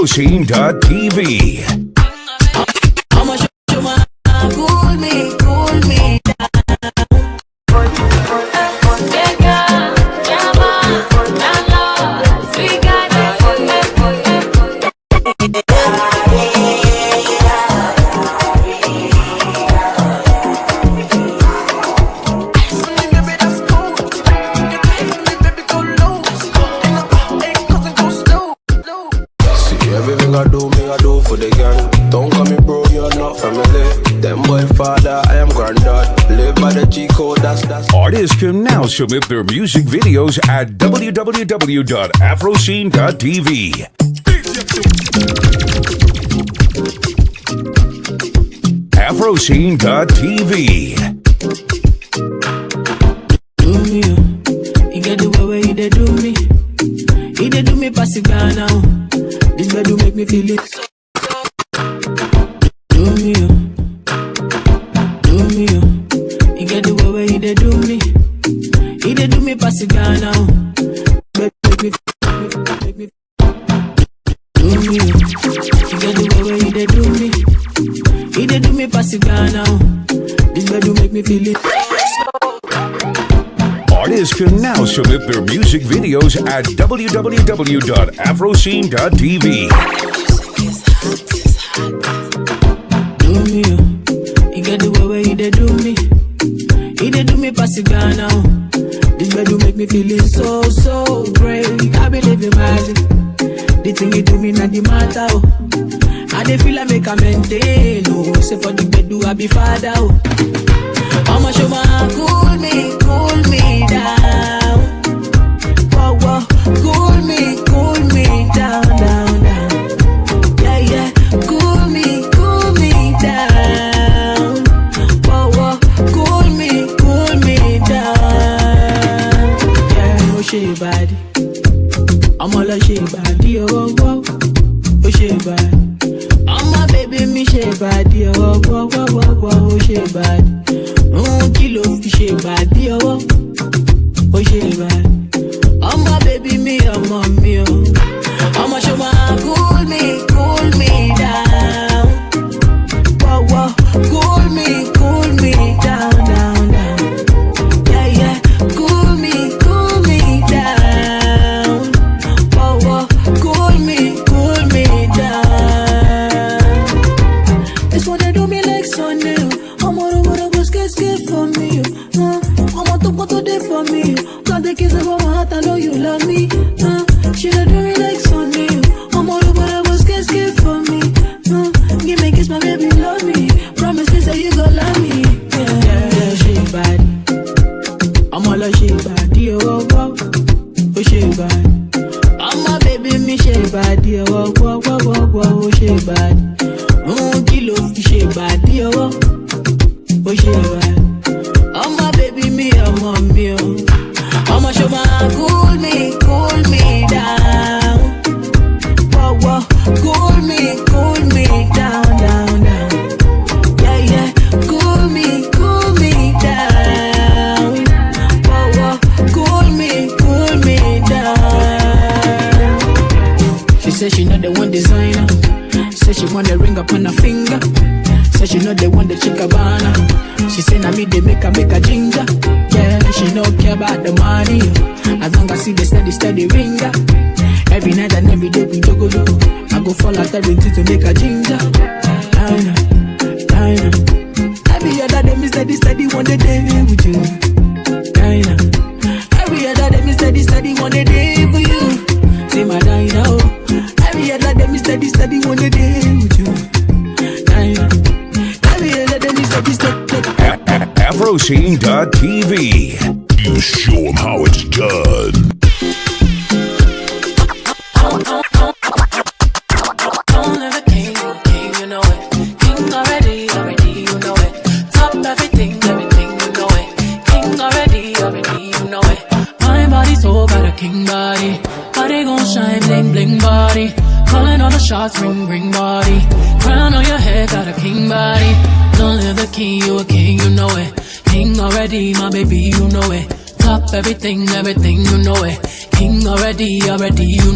AfroScene.tv. I'ma show my cool me down. Everything I do for the gang. Don't call me bro, you're not family. Them boy father, I am granddad. Live by the G code, that's. Artists can now submit their music videos at www.afroscene.tv. AfroScene.tv. Do me, you get the way you dey do me. You dey do me pass it down now. This bed do make me feel it. Do me, you get the way you dey do me. You dey do me pass it down now. Bed make me. Do me, you get the way you dey do me. You dey do me pass it down now. This bed do make me feel it. Artists can now submit their music videos at www.afroscene.tv. Do me, you get the way you dey do me. You dey do me pass it down now. This bed do make me feeling so great. I believe in magic. The thing you do me not the matter. Oh. I dey feel I make a maintain. Oh, say for the bed do I be father. Oh. I'ma show my cool me down. Whoa, whoa, cool me down. Yeah, cool me down. Whoa, whoa, cool me down. Yeah, oh shit body, I'm all a shit body. Oh, whoa, oh shit body, I'm my baby me shit body. Oh, whoa, oh shit body. Kilo fi ṣe bàdí ọwọ́, ó ṣe bàdí. Ọmọ bébí mi, ọmọ mi o. Ọmọ ṣo máa cool me down. Wọ́wọ́ cool me down. Yeah, cool me down. Wọ́wọ́ cool me down. This one they do me like Sunday. Get for me, I'm on top of today for me. Got the kiss of my heart, I know you love me. She don't do me like Sunday. I'm all over the was get for me. Give me a kiss, my baby, love me. Promise me that you gon' love me. Yeah, she bad. I'm all a she body, oh, she bad. I'm my baby, me she body, oh, she bad. Kilo, she body, oh, she bad. I'm my baby, me, I'm on me. I'ma show my cool me down. Whoa, cool me down. Yeah, cool me down. Whoa, cool me down. She said she not the one designer. Said she want the ring up on her finger. Said she know they want the Chicabana. She say na me they make a ginger. Yeah, she no care about the money. As long as I see the steady ringer. Every night and every day we jogo. I go fall out everything to make a ginger. I know. Every other day me steady one day with you. I know. Every other day me steady one day for you. Say my Dinah. Every other day me steady one day with you. I know. AfroScene.tv. You show them how it's done. Only the king, you know it. King already, you know it. Top everything, you know it. King already, you know it. My body so got a king body. Body gon' shine, bling, bling body. Calling all the shots, ring body. Crown on your head, got a king body. Don't live the king, you a king, you know it. King already, my baby, you know it. Top everything, you know it. King already, you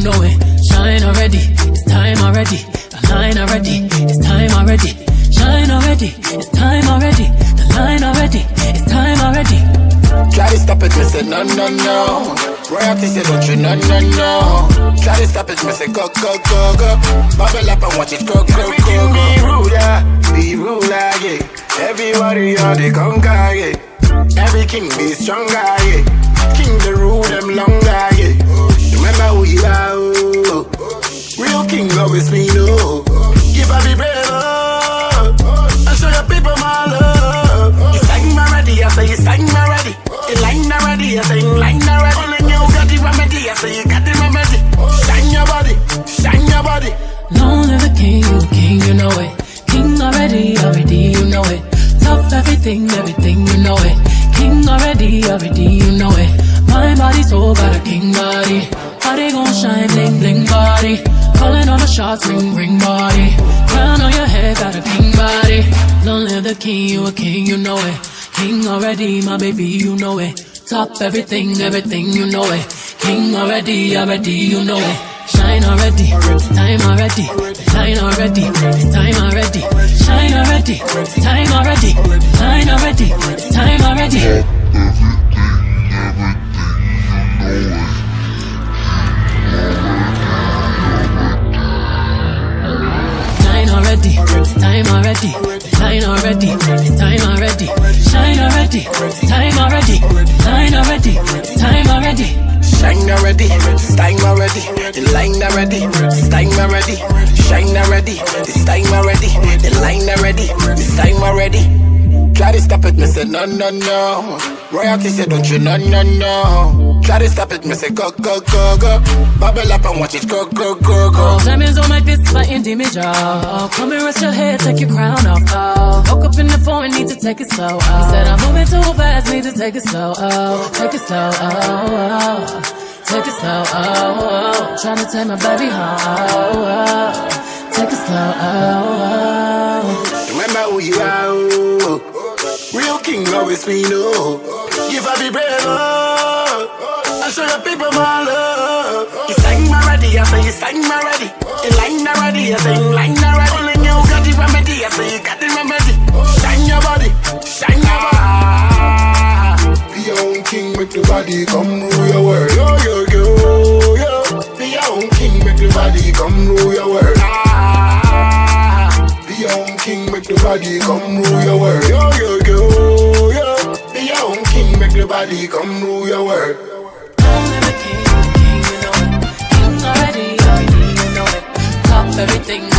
know it. Shine already, it's time already. The line already, it's time already. Shine already, it's time already. The line already, it's time already. Try to stop it, me say no, no, no. Royalty say don't you, no, no, no. Try to stop it, me say go, go, go, go. Bubble up and watch it go, go, go, go. Be ruler, yeah. Everybody on the conquer, yeah. Every king be stronger, yeah. King the rule them longer, yeah. Remember who you are, oh. Real king always me know. Give up the brave, oh. And show your people my love. You sang me ready, I say you sang me ready. You line already, I say you line already. Only you got the remedy, I say you got the remedy. Shine your body, shine your body. Long live the king, you know it. King already, you know it. Top everything, you know it. King already, you know it. My body, soul, got a king body. Body gon' shine, bling, bling body. Calling all the shots, ring, ring body. Crown on your head, got a king body. Long live the king, you know it. King already, my baby, you know it. Top everything, you know it. King already, you know it. Shine already, it's time already. Shine already, it's time already. Shine already, it's time already. Shine already, it's time already. Shine already, it's time already. Shine already, it's time already. Shine already, it's time already. Shine already, it's time already. Shine already, it's time already. The line already, it's time already. Shine already, it's time already. The line already, it's time already. Try to stop it, me say no, no, no. Royalty say don't you, no, no, no. Try to stop it, me say go, go, go, go. Bubble up and watch it go, go, go, go. Diamonds on my fist, fighting damage, oh. Come and rest your head, take your crown off, oh. Woke up in the phone, need to take it slow, oh. He said I'm moving too fast, need to take it slow, oh. Take it slow, oh, oh. Take it slow, oh, oh. Tryna take my baby home, oh, oh. Take it slow, oh, oh. Remember who you are, oh. Real king always me know. Give up the brave, oh. And show your people my love. You sang me ready, I say you sang me ready. You line already, I say you line already. Only you got the remedy, I say you got the remedy. Shine your body, shine your body. Be your own king, make the body come rule your world. Yo, yo, yo, yo. Be your own king, make the body come rule your world. Be your own king, make the body come rule your world. Yo, yo, yo, yo. Be your own king, make the body come rule your world. Everything, you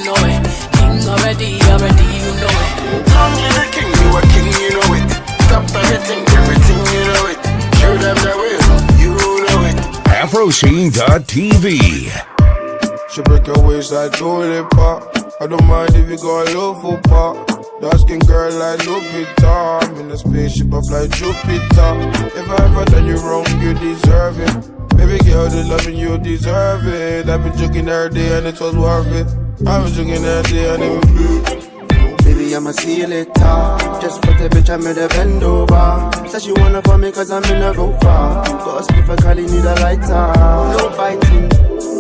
know it. King already, you know it. Long live the king, you a king, you know it. Stop everything, you know it. Show them the way, you know it. AfroScene.tv. She break your waist like toilet pop. I don't mind if you go a low for pop. Dark skin girl like Lupita. I'm in a spaceship, I fly Jupiter. If I ever done you wrong, you deserve it. Baby girl, the loving you deserve it. I've been joking every day and it was worth it. I've been joking every day and it was blue. Baby, I'ma see you later. Just for the bitch, I made a bend over. Said she wanna for me cause I'm in a Rover. Got a spliff, I call need a lighter. No biting.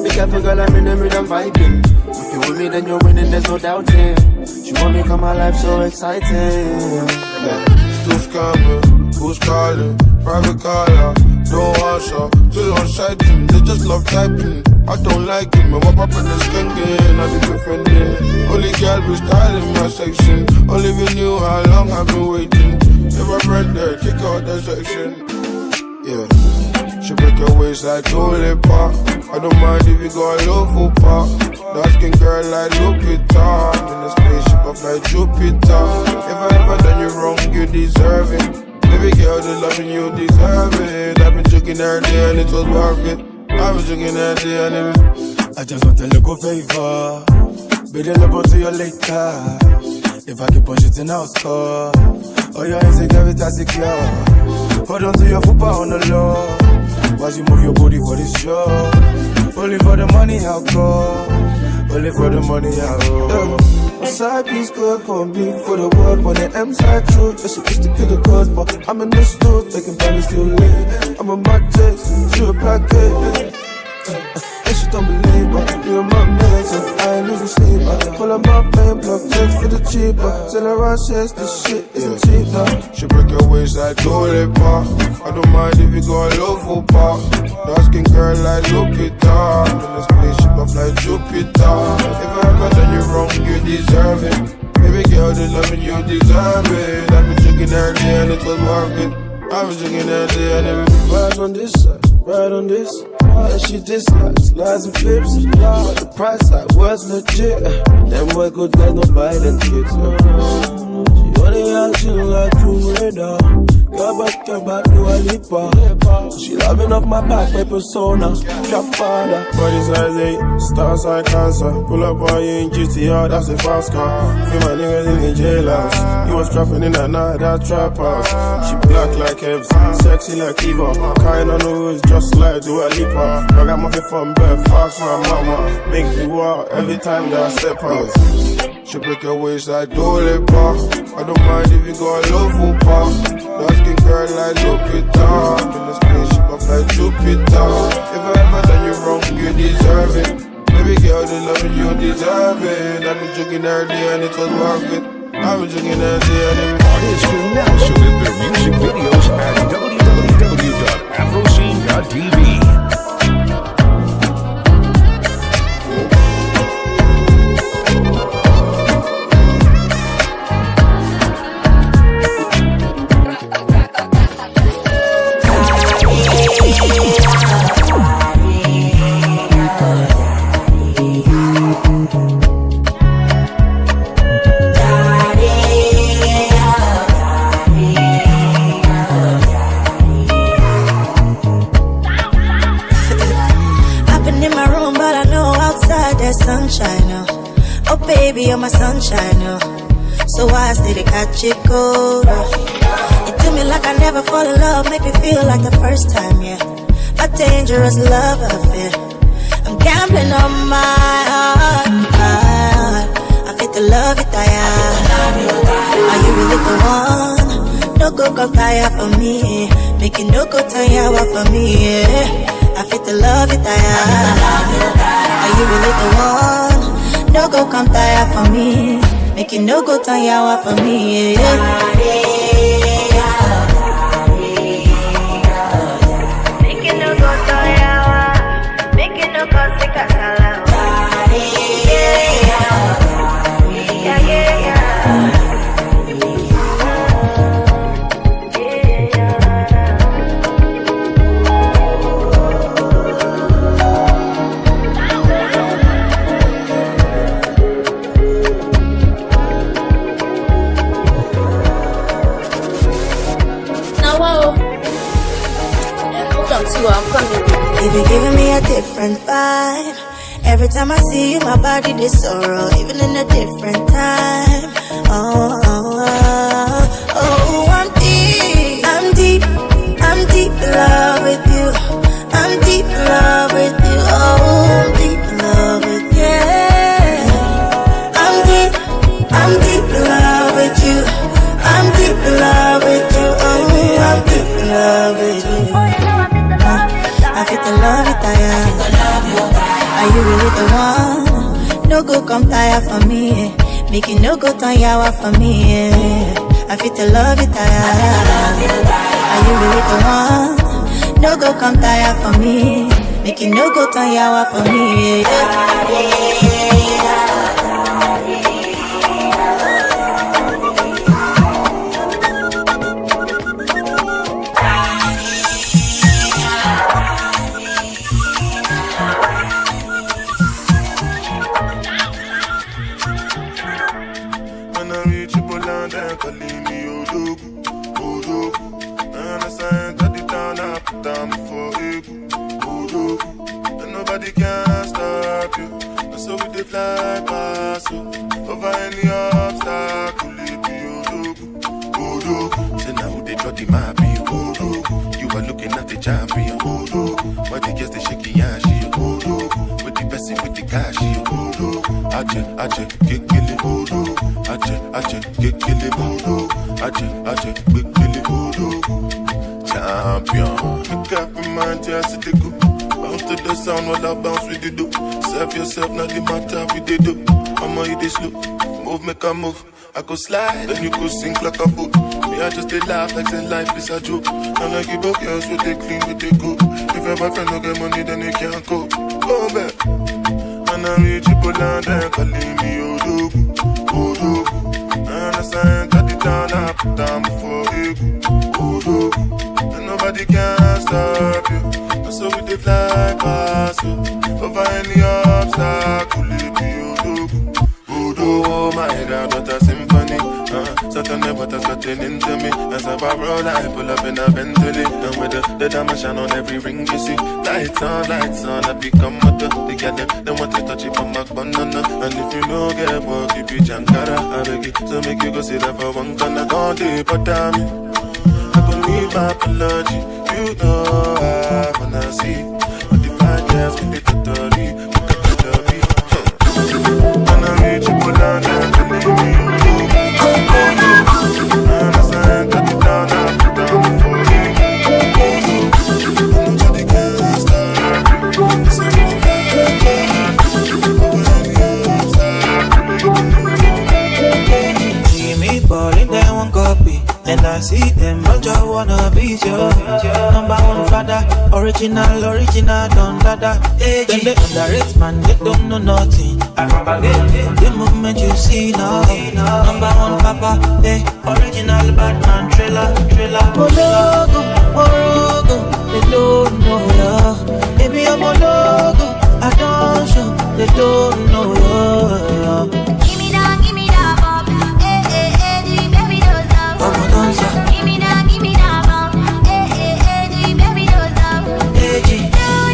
Be careful girl, I'm in the mood, I'm vibing. If you with me then you're winning, there's no doubting. She want me come alive, so exciting. Yeah. Still scamming, who's calling? Private caller, don't answer. Still on sighting, they just love typing. I don't like it, man. What up in the skanking? I be defending. Only girl be styling my section. Only we knew how long I've been waiting. If I read there, kick out that section. Yeah. She break her waist like toilet pop. I don't mind if you go a low for pop. Dark skin girl like Lupita. I'm in a spaceship, I fly Jupiter. If I ever done you wrong, you deserve it. Baby girl, the loving you deserve it. I've been joking every day and it was worth it. I've been joking every day and it was... I just want a little favor. Be deliver to you later. If I can push it in, I'll score. Oh, your insecurity secure. Hold on to your football on the low. While you move your body for this show. Only for the money, I'll go. only for the money I owe. My side piece good for me for the world when the M side true. That shit used to kill the cause, but I'm in the store, taking barely still lit. I'm on my chest, she a package. And she don't believe but you and my man, so I ain't losing sleep. I pull up my man, block checks for the cheaper. Tell her I says this shit isn't cheap now. She break her waist like toilet pop. I don't mind if you go a low for pop. Dark skin girl like Lupita. In the spaceship I fly Jupiter. If I ever done you wrong, you deserve it. Baby girl, the loving you deserve it. I've been drinking every day and it was worth it. I was drinking every day and everything. Ride on this side, ride on this. And she dislikes lies and flips. But the price I was legit. Them boy good guys don't buy them kids. She only acting like Tomb Raider. Girl back to a lipa. She loving off my back, my persona. Trap father. Body size 8, star side cancer. Pull up on you in GTR, that's a fast car. Feel my niggas in the jailhouse. You was trapping in that night, that trap house. She black like Evs, sexy like Eva. Kind on the rules, just like Dua Lipa. I got my fit from birth, fast my mama. Make me walk every time that I step out. She break her waist like Dole Park. I don't mind if you go a low for park. Dark skin girl like Lupita. In the spaceship I fly Jupiter. If I ever done you wrong, you deserve it. Baby girl, the loving you deserve it. I've been drinking every day and it was worth it. I've been drinking every day and it was worth it. Artists can now submit their music videos at www.afroscene.tv. Sunshine, oh baby, you're my sunshine, so I stay to catch it cold. You do me like I never fall in love, make me feel like the first time, yeah. A dangerous love affair. I'm gambling on my heart. I feel the love it, are you really the one? No go come tire for me, make it no go tire for me, yeah. I feel the love it, are you really the one? No go come tire for me, make it no go tire for me, yeah. Make it no go tire, make it no go sick of salad. You be giving me a different vibe. Every time I see you, my body this sorrow, even in a different time. Oh, oh, oh, oh, I'm deep in love with you. I'm deep in love with you. Oh, I'm deep in love with you. I'm deep in love with you. I'm deep in love with you. Oh, I'm deep in love with you. I feel the love it, are you really the one? No go come tire for me, make it no go tire for me, yeah. I feel the love it, are you really the one? No go come tire for me, make it no go tire for me, yeah. Nobody can stop you. So we dey fly past you. Over any obstacle, it be Odogu. So now they draw the map, Odogu. You are looking at the champion, Odogu. But they just the shaky ass, Odogu. With the person with the cash, Odogu. ache, kikili voodoo. Ache, kikili voodoo. Ache, kikili voodoo. Champion. Look up in my chest, it go. Bounce to the sound while I bounce with the dope. Serve yourself, not the matter with the dope. I'ma hit this slow. Move, make a move. I go slide, then you go sink like a boat. Me, I just stay laugh like say life is a joke. And I give up girls with they clean, with they go. If your boyfriend don't get money, then they can't go. Go back. And I reach you pull down there, calling me Odogu. And I say, cut it down, I put down before you go. And nobody can stop you. And so we they fly past you. Over any obstacle, it be Odogu. Oh my God, what a symphony. Certainly what has gotten into me. As I roll, I pull up in a Bentley. And with the diamond shine on every ring you see. Lights on, I become mother. They get them, they want to touch it from my banana. And if you know get work, you be Jankara. I beg you, so make you go sit there for one corner. Don't do but damn me. I could need my apology. You know I wanna see. But if I dance with the totally, look at the beat. And I reach you pull down there to leave me. And I say, cut it down, I put down before you. Nobody can stop you. It's a movie. See me ballin', they won't copy. And I see them, but you wanna be your number one father. Original, don't dada. Then they underrate, man, they don't know nothing. The movement you see now, number one papa, hey, original Batman trailer. Morogo, they don't know ya. Baby, I'm a logo, I don't show, they don't know ya. Give me that, Bob. Hey, baby, those love. Give me that, Bob. Hey, baby, those love. Hey, do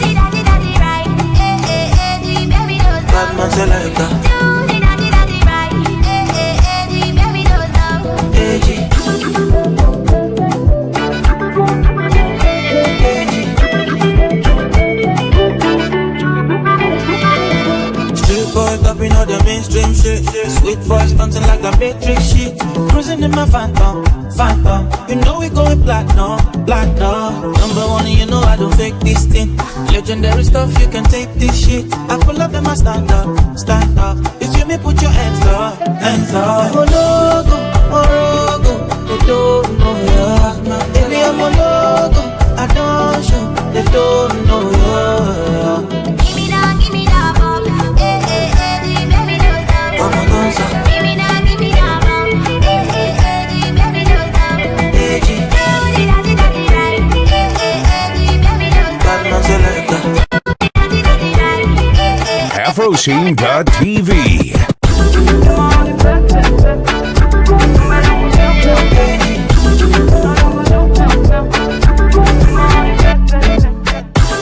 the daddy right. Hey, baby, those love. Batman say like that. Do the daddy right. Hey, baby, those love. Hey, Street boy copying all the mainstream shit. Sweet boy stunting like the Matrix shit. Cruising in my phantom. You know we going platinum. Number one, you know I don't fake this thing. Legendary stuff, you can take this shit. I pull up and I stand up. If you me, put your hands up. Morogo, they don't know ya. Baby, I'm a logo, I don't show, they don't know ya. Give me that, Bob. Hey, baby, those love. I'm a dancer. Give me that, Bob. Hey, baby, those love. Hey, Do the daddy right. Hey, baby, those love. Batman say like that. AfroScene.tv.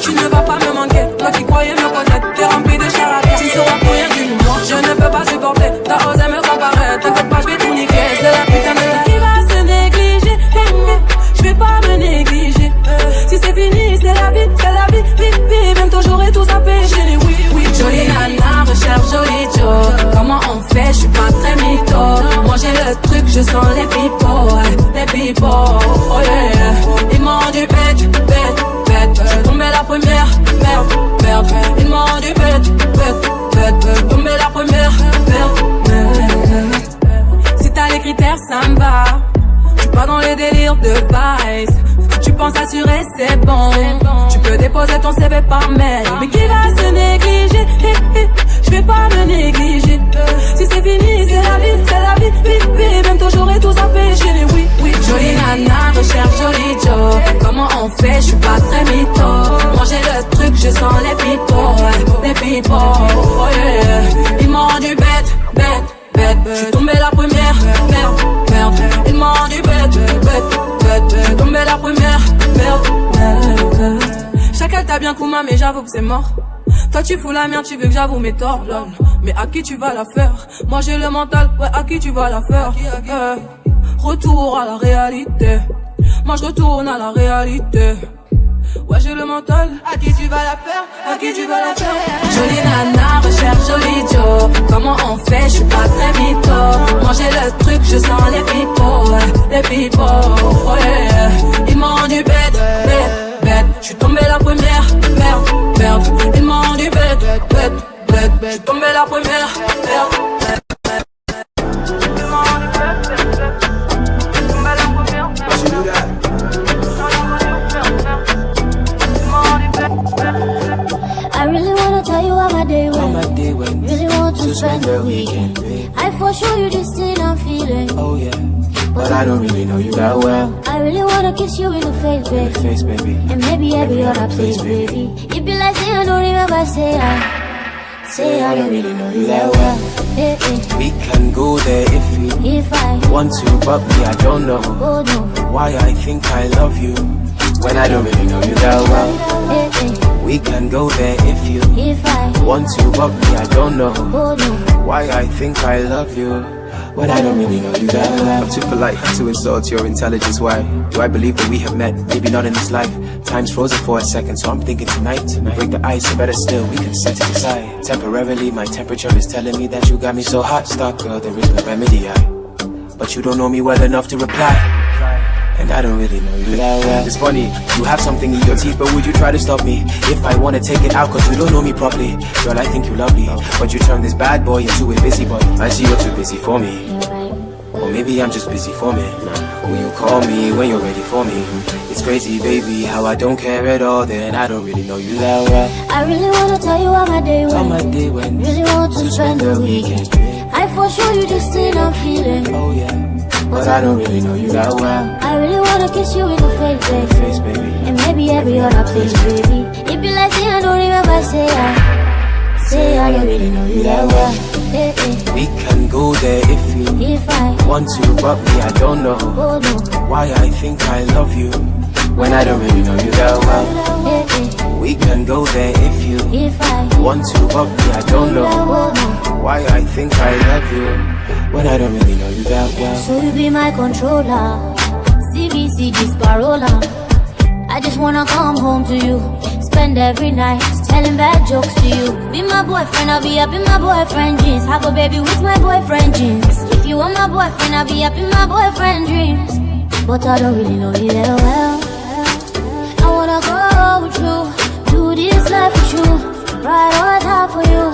Tu ne vas pas me manquer, toi qui croyais me connaître. T'es rempli de charlatans, tu ne sauras plus rien du moi. Je ne peux pas supporter, t'as osé me comparer. T'inquiète pas, je vais tout niquer, c'est la putain de la qui va se négliger. Je vais pas me négliger. Si c'est fini, c'est la vie, vie. Bientôt j'aurai tout zappé. J'ai dit oui, jolie nana, recherche joli Joe. Comment on fait, je suis pas très mytho. Moi j'ai le truc, je sens les people. Oh yeah. Ils m'ont du bête. J'suis tombé la première, merde. Ils m'ont du bête. Tombé la première, merde. Si t'as les critères, ça me va. J'suis pas dans les délires de Vice. Tu penses assurer, c'est bon. Tu peux déposer ton CV par mail. Mais qui va se négliger? Je vais pas me négliger. Si c'est fini, c'est la vie. Bientôt j'aurai tout zappé. J'ai dit oui. Jolie nana, recherche joli Joe. Comment on fait? Je suis pas très mytho. Moi j'ai le truc, je sens les people. Oh yeah. Ils m'ont rendu bête. J'suis tombé la première, merde. Ils m'ont rendu bête. Tombé la première, merde. Chacun t'a bien Kuma, mais j'avoue que c'est mort. Toi tu fous la merde, tu veux que j'avoue mes torts, lol. Mais à qui tu vas la faire? Moi j'ai le mental, ouais, à qui tu vas la faire? Retour à la réalité. Moi je retourne à la réalité. Ouais, j'ai le mental. À qui tu vas la faire? À qui tu vas la faire? Jolie nana, recherche joli Joe. Comment on fait? Je suis pas très mytho. Manger le truc, je sens les pipeaux. Les pipeaux, ouais. Ils m'ont rendu bête, bête, bête. Je suis tombé la première, merde, merde. Ils m'ont rendu bête, bête, bête. Je suis tombé la première, merde, bête. I really wanna tell you how my day went. Really want to spend the weekend. I for sure you this thing I'm feeling. Oh yeah, but I don't really know you that well. I really wanna kiss you in the face, baby. And maybe every other place, baby. It be like say I don't remember, say I don't really know you that well. We can go there if I want to, but me I don't know. Oh no. Why I think I love you when I don't really know you that well. We can go there if I want to, but me I don't know. Oh no. Why I think I love you when I don't really know you that well. I'm too polite to insult your intelligence. Why do I believe that we have met? Maybe not in this life. Time's frozen for a second, so I'm thinking tonight. Break the ice, or better still, we can set it aside. Temporarily, my temperature is telling me that you got me so hot. Stuck, girl, there is no remedy. But you don't know me well enough to reply. And I don't really know you that well. It's funny, you have something in your teeth, but would you try to stop me? If I wanna take it out, cause you don't know me properly. Girl, I think you love me, but you turn this bad boy into a busy boy. I see you're too busy for me. Or maybe I'm just busy for me. Will you call me when you're ready for me? It's crazy, baby, how I don't care at all. Then I don't really know you that well. I really wanna tell you how my day went. How my day went. Really want to spend the weekend. I for sure you this thing I'm feeling. Oh yeah, but I don't really know you that well. I really wanna kiss you in the Face, baby. And maybe every other place, baby. It be like say I don't remember, say I don't really know you that well. We can go there if I want to, but me I don't know. Oh no. Why I think I love you when I don't really know you that well. We can go there if I want to, but me I don't know. Oh no. Why I think I love you when I don't really know you that well. So you be my controller, CBC Disparola. I just wanna come home to you, spend every night telling bad jokes to you. Be my boyfriend, I'll be up in my boyfriend jeans. Have a baby with my boyfriend jeans. If you want my boyfriend, I'll be up in my boyfriend dreams. But I don't really know you that well. I wanna go with you, do this life with you, ride all time for you.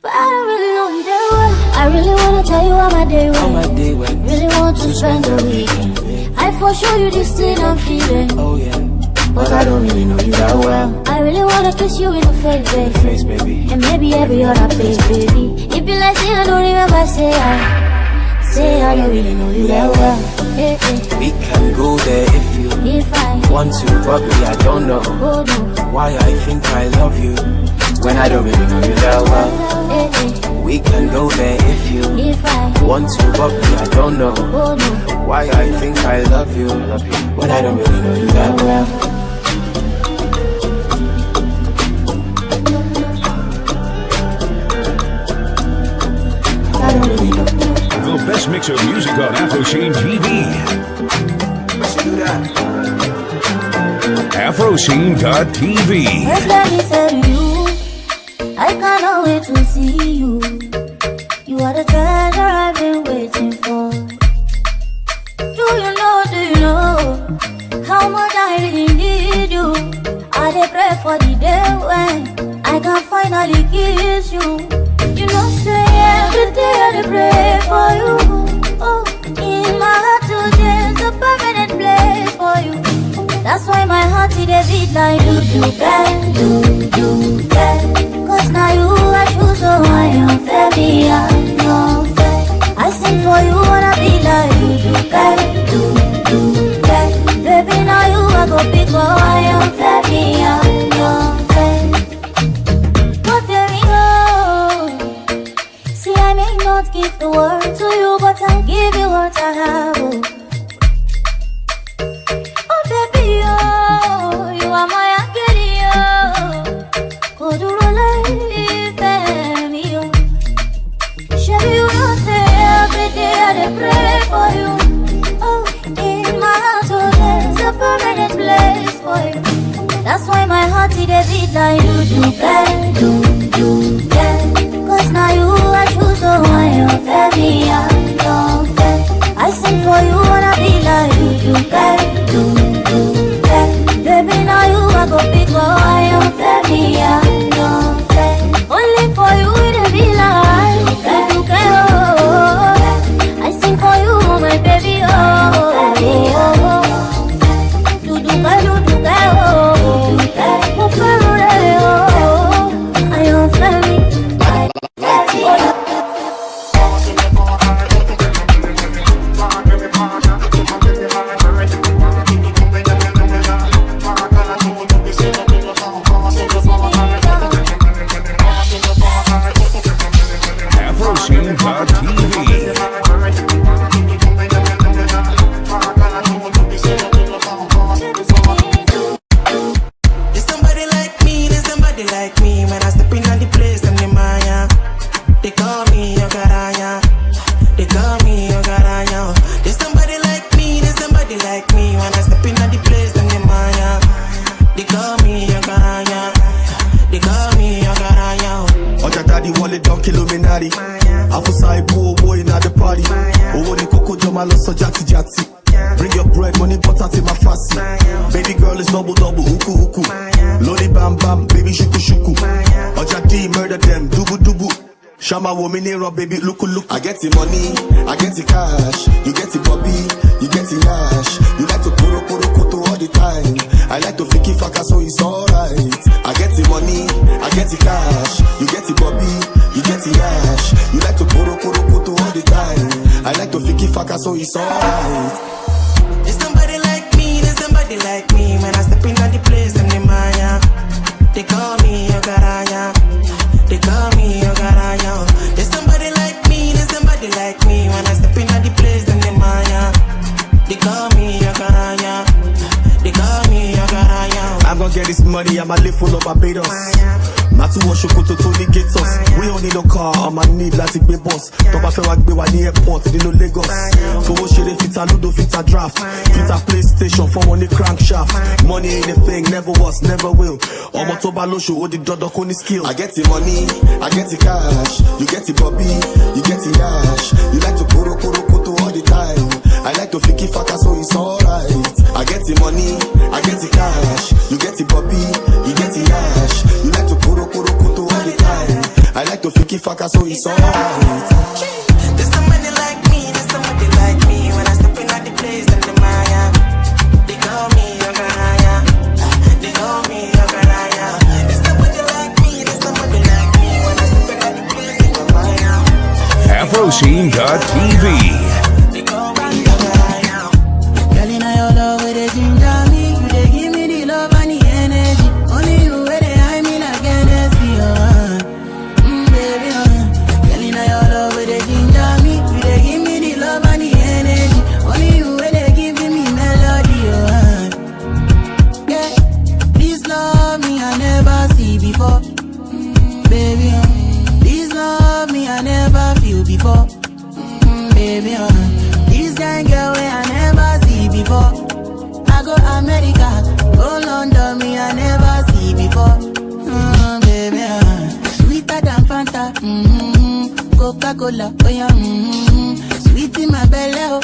But I don't really know you that well. I really wanna tell you how my day went. How my day went. Really want to spend the weekend. I for sure you this thing I'm feeling. Oh yeah, but I don't really know you that well. I really wanna kiss you in the Face, baby. And maybe every other place, baby. It be like say I don't remember, say I don't really know you that well. We can go there If I want to, but me I don't know. Oh no. Why I think I love you when I don't really know you that well. We can go there If I want to, but me I don't know. Oh no. Why I think I love you when I don't really know you that well. I don't really know. The best mix of music on Afrosheen TV. Afrosheen.tv. First let me tell you, I cannot wait to see you. You are the treasure I've been waiting for. Do you know how much I really need you? I dey pray for the day when I can finally kiss you. You know, say every day I dey pray for you. Oh, in my heart today's a permanent place for you. That's why my heart is a beat like do bad. Cause now you I choose, so I am fair, me I know fair. I sing for you, wanna be like you do bad. Baby, now you I go pick, oh I am fair, me I know fair. But there we go. See, I may not give the world to you, but I'll give you what I have. Oh baby, oh, you are my angel, oh. Do life, me, oh. Shabby, you know, say every day I dey pray for you. for you. That's why my heart is a beat like do, cause now you I choose, so I am fairly, I don't fair. I sing for you, wanna be like you do, baby, now you I go big, oh, I am fairly, I don't fair. Only for you, it'll be like you do, oh. I sing for you, my baby, oh. Bring your bread, money, butter, to my fussy. Baby girl is double, huku. Lodi bam bam, baby shuku. Ojadi murder them, dubu. Shama woman here, baby, look. I get the money, I get the cash. You get the Bobby, you get the yash. You like to poro koto all the time. I like to fiki faka, so it's alright. I get the money, I get the cash. You get the Bobby, you get the yash. You like to poro koto all the time. I like to fiki faka, so it's alright. There's somebody like me, when I step in the place, them the Maya. They call me Yogaraya. They call me Yogaraya. There's somebody like me, when I step in the place, them the Maya. They call me Yogaraya. They call me Yogaraya. I'm gonna get this money, I'ma live full of Barbados. Matu Washokoto Tony Gatos. We don't need no car, I'ma need like a big boss. Toba fe wagbe wa ni airport, ni no Lagos. Fowo shere fita ludo fita draft. Fita PlayStation for money crankshaft. Money ain't a thing, never was, never will. Omo toba lo show odi dodo koni skill. I get the money, I get the cash. You get the Bobby, you get the yash. You like to poro koto all the time. I like to fiki faka, so it's alright. I get the money, I get the cash. You get the Bobby, you get the yash. You like to poro koto all the time. I like to fiki faka, so it's alright. There's somebody like me, when I step in the place, them the Maya. They call me Yogaraya. They call me Yogaraya. There's somebody like me, when I step in the place, them the Maya. Afroscene.tv. They call me Yogaraya. Girl, in your love, where they ginger me, you they give me the love and the energy. Only you where they hide me like Hennessy, baby, Girl, in your love, where they ginger me, you they give me the love and the energy. Only you where they giving me melody, Yeah, this love me I never see before, baby, This love me I never feel before, baby, This kind girl way I never see before. I go America, go London, me I never see before, baby, Sweeter than Fanta, Coca-Cola, oh yeah, Sweet in my belly, oh,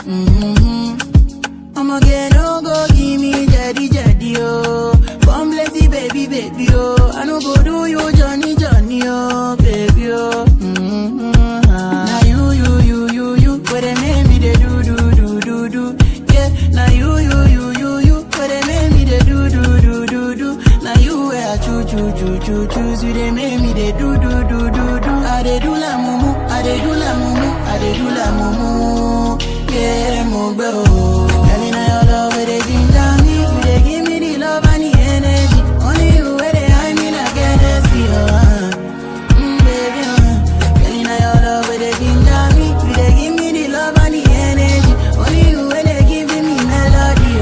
I'ma get no go give me jetty, oh. Come blessy, baby, oh. I no go do you Johnny, oh, baby, oh. Now you, where they make me they do. Yeah, now you, where they make me they do. Now you where I choose, you they make me they do. I they do la mumu, yeah, mo bro. Girl, in your love, where they ginger me, you they give me the love and the energy. Only you where they hide me like Hennessy, baby, Girl, in your love, where they ginger me, you they give me the love and the energy. Only you where they giving me melody,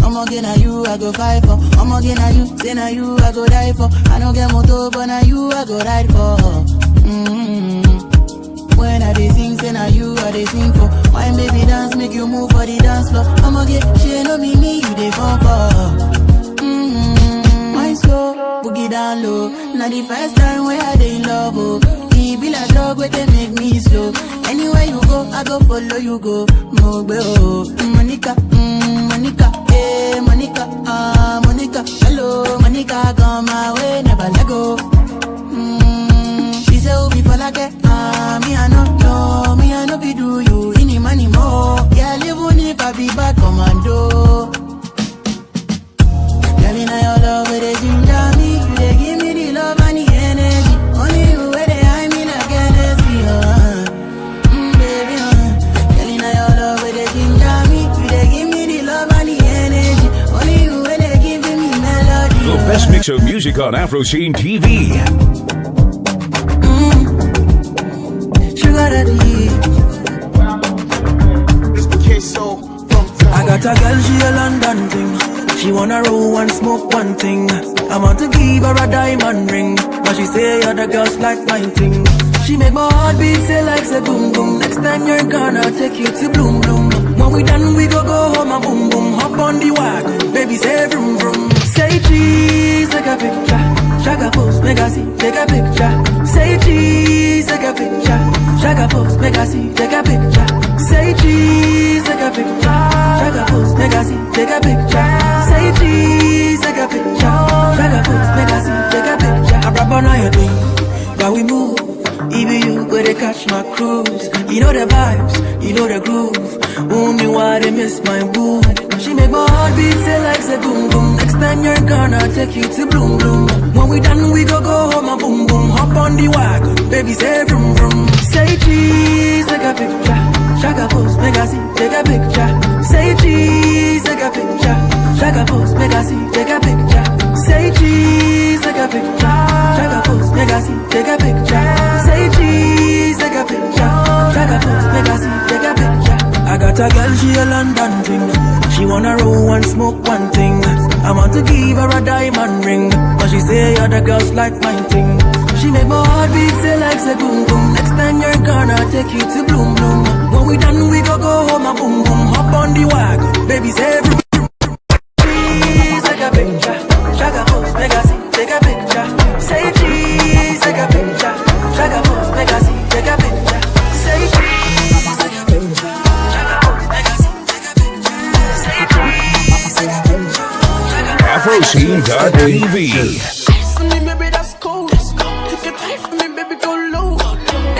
I'ma get na you I go fight for. I'ma get na you, say na you I go die for. I don't get motor, but na you I go ride for. When I dey sing, say na you I dey sing for. Wine baby dance, make you move for the dance floor. I'ma get, she no be me, not the first time where I dey in love, oh. It be like dog where they make me slow. Anywhere you go, I go follow you go. Mogbe, oh. Monica, Monica, hey, Monica, Monica. Hello, Monica, come my way, never let go. She say, oh, before like that, me I know, me I know be do you any money more. Yeah, even if I be bad commando. Girl, in your love, where they ginger me, you they give me the love and the energy. Only you where they hide me like Hennessy, baby, Girl, in your love, where they ginger me, you they give me the love and the energy. Only you where they giving me melody. The best mix of music on Afro Scene TV. Sugar daddy. It's the queso from town. I got a girl, she a London thing. She wanna roll and smoke one thing. I want to give her a diamond ring, but she say other girls like my thing. She make my heart beat say like say boom boom. Next time you're gonna take you to bloom bloom. When we done we go home and boom boom. Hop on the wagon, baby say vroom vroom. Say cheese, take a picture. Shaka pose, make I see, take a picture. Say cheese, take a picture. Shaka pose, make I see, take a picture. Say cheese, take a picture. Shaka pose, make I see, take a picture. Say cheese, take a picture. Shaka pose, make I see, take a picture. I rub on your thing, but we move. Even you go to catch my cruise. You know the vibes, you know the groove. Me why they miss my boo. She make my heart beat say like say boom boom. Next time you're gonna take you to bloom bloom. When we done we go home and boom boom. Hop on the wagon, baby say vroom vroom. Say cheese, take a picture. Shaka pose, make I see, take a picture. Say cheese, take a picture. Shaka pose, make I see, take a picture. Say cheese, take a picture. Shaka pose, make I see, take a picture. Say cheese, take a picture. Shaka pose, make I see, take a picture. I got a girl, she a London thing. She wanna roll and smoke one thing. I want to give her a diamond ring, but she say other girls like my thing. She make my heart beat say like say boom boom. Next time you're gonna take you to bloom bloom. When we done we go home and boom boom. Hop on the wagon, baby say vroom vroom. Cheese, take a picture. Shaka pose, make I see, take a picture. Say cheese, take a picture. Shaka pose, make I see, take a picture. Say cheese, take a picture. Shaka pose, make I see, take a picture. Say cheese, take a picture. AfroScene.tv. For me, baby, that's cold. Take a time for me, baby, go low.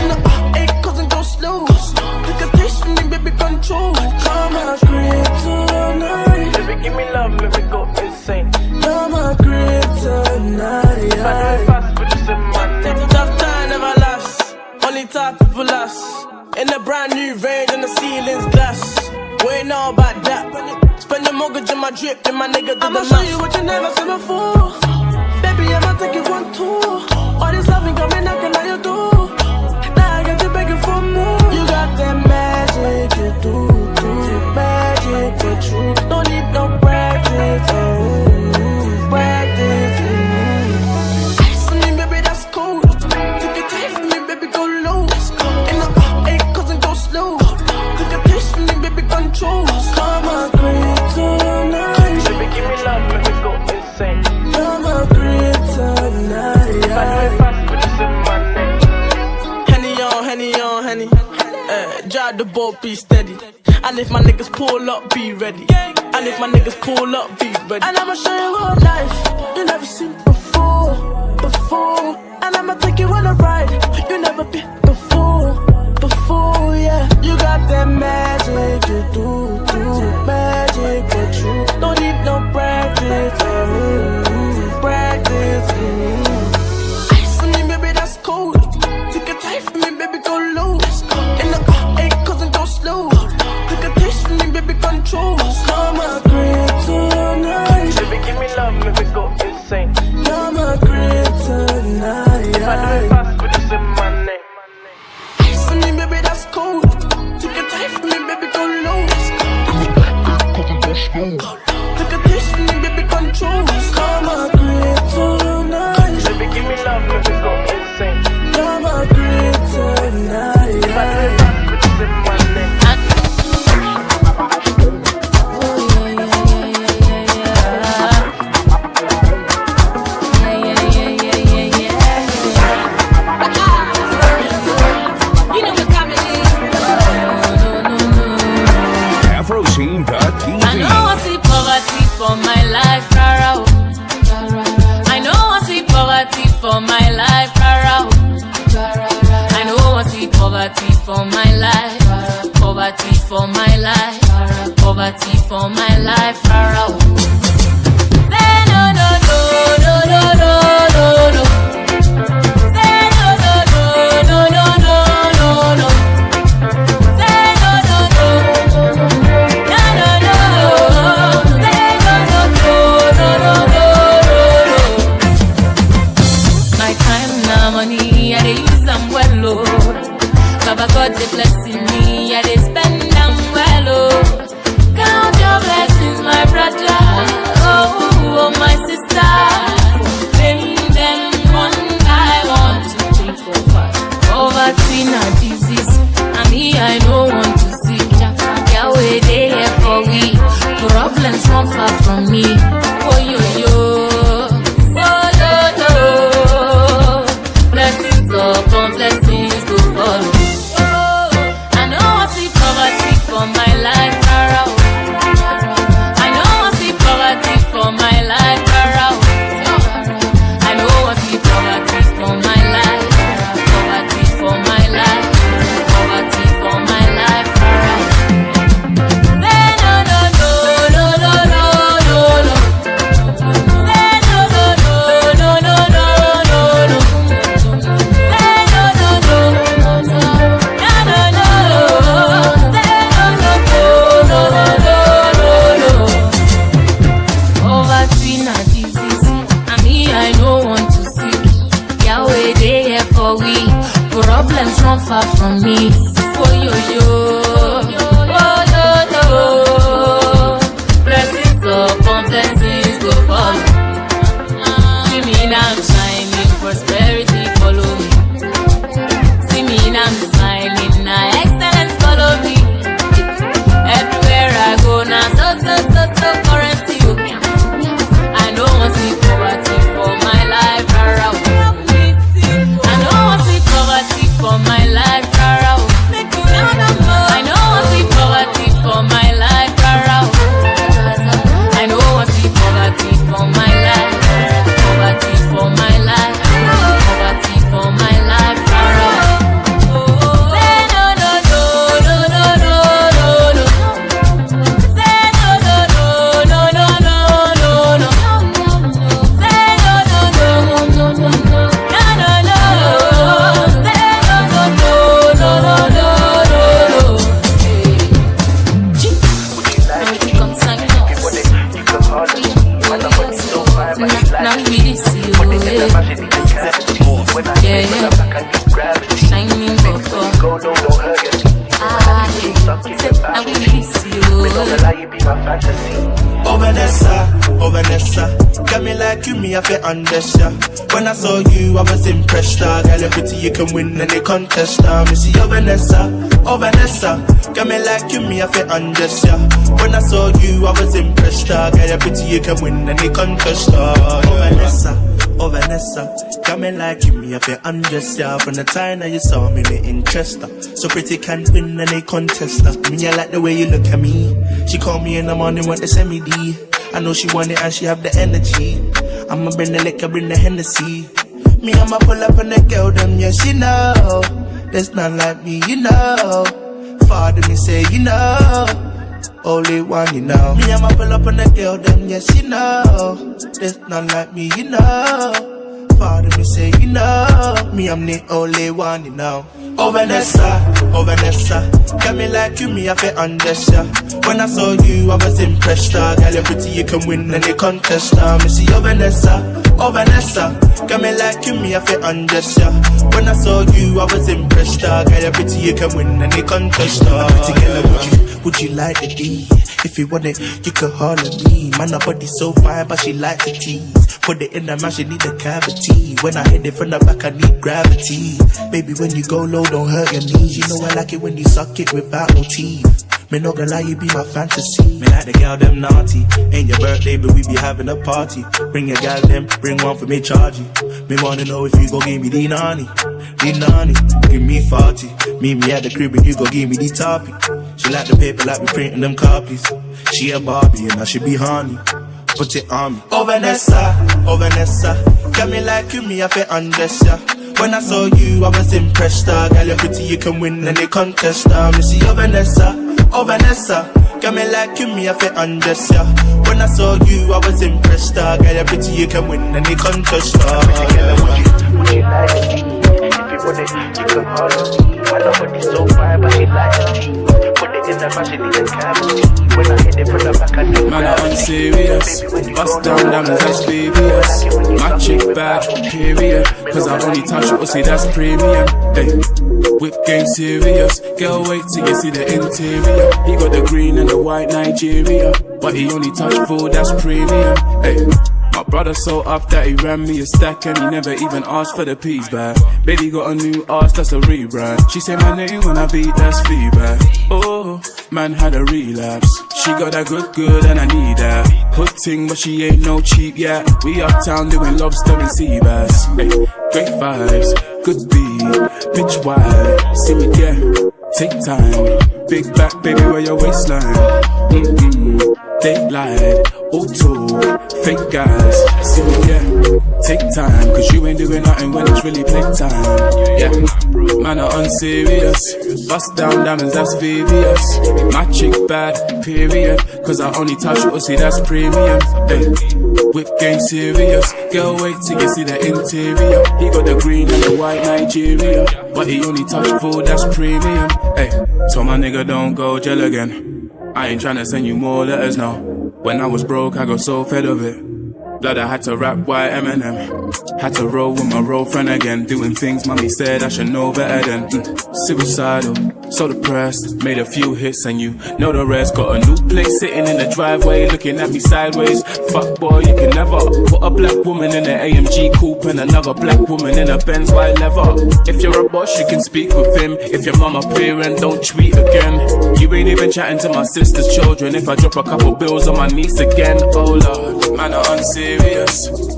In the A, and go slow. Take a taste for me, baby, control. Come on, kryptonite. Baby, give me love, let me go insane. Come on, kryptonite. If I do it fast, put this in my name. Tough time never lasts. Only top people last. In a brand new range and the ceiling's glass. We ain't know about that. Spend the mortgage on my drip and my nigga do I'ma show you what you never seen before. Baby, I'ma take you on tour. All this loving coming knocking on your door. Now I got you begging for more. You got that magic, you do magic, but true. Don't need no practice, practice. Ice on me, baby, that's cold. Take your time for me, baby, go low. In the A, and go slow. Take a taste for me, baby, control. Come on, kryptonite. Baby, give me love, let me go insane. Come on, kryptonite. If I do it fast, put this in my name. Henny on, Henny. Drive the boat, be steady. And if my niggas pull up, be ready. And if my niggas pull up, be ready. And I'ma show you what life you never seen before. And I'ma take you on a ride you never been before, yeah. You got that magic, you do magic, but you don't need no practice, practice. Ice on me, baby, that's cold. Take a time for me, baby, go low. In the A, and go slow. Take a taste for me, baby, control. Come on, kryptonite. Baby, give me love, make me go insane. Come on, kryptonite. If I do it fast, put this in my name. Ice on me, baby, that's cold. Take a time for me, baby, go low. Take a taste for me, baby, control. Come on, kryptonite. Baby, give me love, make me go insane. Come on, kryptonite. If I do it fast, put this in my name. SupremacyTV. I know I see poverty for my life, rara. I know I see poverty for my life, rara. I know I see poverty for my life, poverty for my life, poverty for my life, rara. Say no, no, no, no, no, no, no, no. Say no, no, no, no, no, no, no. Say no, no, no, no, no, no. Say no, no, no, no, no, no. My time now money, I dey use them well, Lord. Baba God dey blessing me, I dey spend them well, oh. Count your blessings, my brother, oh my sister. Name them one by one, 2, 3, 4, 5. Poverty na disease, and me I no want to see. Yahweh they here for we, problems run far from me. Oh yo yo, oh yo yo, blessings upon blessings go follow. I know I see poverty for my life, rara. I know I see poverty for my life, rara. I know I see poverty for my life, poverty for my life, poverty for my life, rara. Say no, no, no, no, no, no, no. Say no, no, no, no, no, no, no. Say no, no, no, no, no, no, no. Say no, no, no, no, no, no. Poverty na disease, and me I no want to see. Yahweh they here for we, problems run far from me. Oh yo yo, oh yo yo, blessings upon blessings go follow. See me now I'm shining, prosperity follow me. See me now I'm smiling, now excellence follow me. Everywhere I go now, so currency. I know I see poverty for my life, rara. I know I see poverty for my life, rara. I know I see poverty for my life, rara. I know I see poverty for my life, poverty for my life, poverty for my life, rara. Say no, no, no, no, no, no, no. Say no, no, no, no, no, no, no. Say no, no, no, no, no, no, no, no. Say no, no, no, no, no, no, no. Come sign up. Now we see you. Yeah, yeah. Shining before. Now we see you. Oh Vanessa, got me like you, me I feel understand. When I saw you, I was impressed. Girl, you're pretty, you can win any contest. Me see oh Vanessa, got me like you, me I feel understand. When I saw you, I was impressed. Girl, you're pretty, you can win any contest. Oh Vanessa, got me like you, me I feel understand. From the time that you saw me, the interest. So pretty can win any contest. Me I like the way you look at me. She called me in the morning, want to send me D. I know she want it and she have the energy. I'ma bring the liquor, bring the Hennessy. Me, I'ma pull up on the girl, them, yeah, she know. There's none like me, you know. Father, me say, you know. Only one, you know. Me, I'ma pull up on the girl, them, yeah, she know. There's none like me, you know. Father, me say, you know. Me, I'm the only one, you know. Oh Vanessa, got me like you, me I feel understand. When I saw you, I was impressed. Girl, you're pretty, you can win any contest. Me see oh Vanessa, got me like you, me I feel understand. When I saw you, I was impressed. Girl, you're pretty, you can win any contest. Pretty girl, would you like the D? If you want it, you can holler me. Man, her body so fine, but she like to tease. Put it in the mouth, she need a cavity. When I hit it from the back, I need gravity. Baby, when you go low, don't hurt your knees. You know I like it when you suck it without no teeth. Me no gonna lie, you be my fantasy. Me like the girl, them naughty. Ain't your birthday, but we be having a party. Bring your gal, them, bring one for me, charge you. Me wanna know if you go give me the nani. Give me 40. Meet me at the crib and you go give me the toppy. She like the paper like we printing them copies. She a Barbie and I should be honey. Put it on me. Oh Vanessa, got me like you, me I feel undress ya. When I saw you, I was impressed. Girl, you're pretty, you can win any contest. Me see oh Vanessa, got me like you, me I feel undress ya. When I saw you, I was impressed. Girl, you're pretty, you can win any contest. Would you like me? If you want it, you can call on me. My love is so fine, but she likes me. Put it in the machine, you can cavity. When I hit it from the back, I do. Man, I'm unserious. Bust down diamonds, that's BBS. My chick bad, period. Cause I only touch pussy, that's premium. Hey, whip game serious. Girl, wait till you see the interior. He got the green and the white Nigeria. But he only touch full, that's premium. Hey. My brother so up that he ran me a stack and he never even asked for the peas back. Baby got a new ass, that's a rebrand. She say my name when I beat, that's feedback. Oh, man had a relapse. She got that good and I need that. Hood ting, but she ain't no cheap yet. We uptown doing lobster and sea bass. Hey, great vibes, good beat, bitch wide. See me get, take time. Big back, baby, where your waistline? Daylight, auto, fake guys. See me, yeah, take time. Cause you ain't doing nothing when it's really playtime. Yeah, man, I'm unserious. Bust down diamonds, that's VVS. My chick bad, period. Cause I only touch pussy, that's premium. Hey, whip game serious. Girl, wait till you see the interior. He got the green and the white Nigeria. But he only touch full, that's premium. Hey, so my nigga don't go gel again. I ain't tryna send you more letters now. When I was broke, I got so fed of it. Blood, I had to rap white Eminem. Had to roll with my roll friend again. Doing things mommy said I should know better than suicidal, so depressed. Made a few hits and you know the rest. Got a new place sitting in the driveway, looking at me sideways. Fuck boy, you can never put a black woman in an AMG coupe and another black woman in a Benz white leather. If you're a boss, you can speak with him. If your mama parent, don't tweet again. You ain't even chatting to my sister's children. If I drop a couple bills on my niece again, oh lord, man, I'm unserious.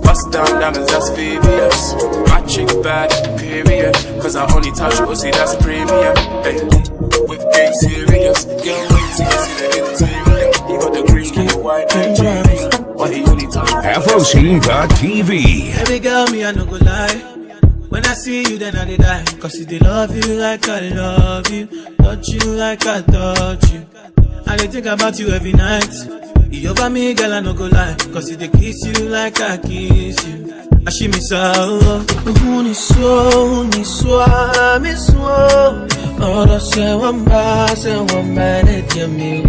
Bust down diamonds, that's VVS. My chick bad, period. Cause I only touch pussy, that's premium. Hey, whip game serious. Girl, wait till you see the interior. He got the green and the white Nigeria. But he only touch FOC.TV. Baby girl, me I no go lie. When I see you, then I dey die. Cause they love you like I love you. Touch you like I touch you. And they think about you every night. You over me, girl, I no go lie. Cause they kiss you like I kiss you. I she miss out. Uni so, miss Ora se wamba, ne me.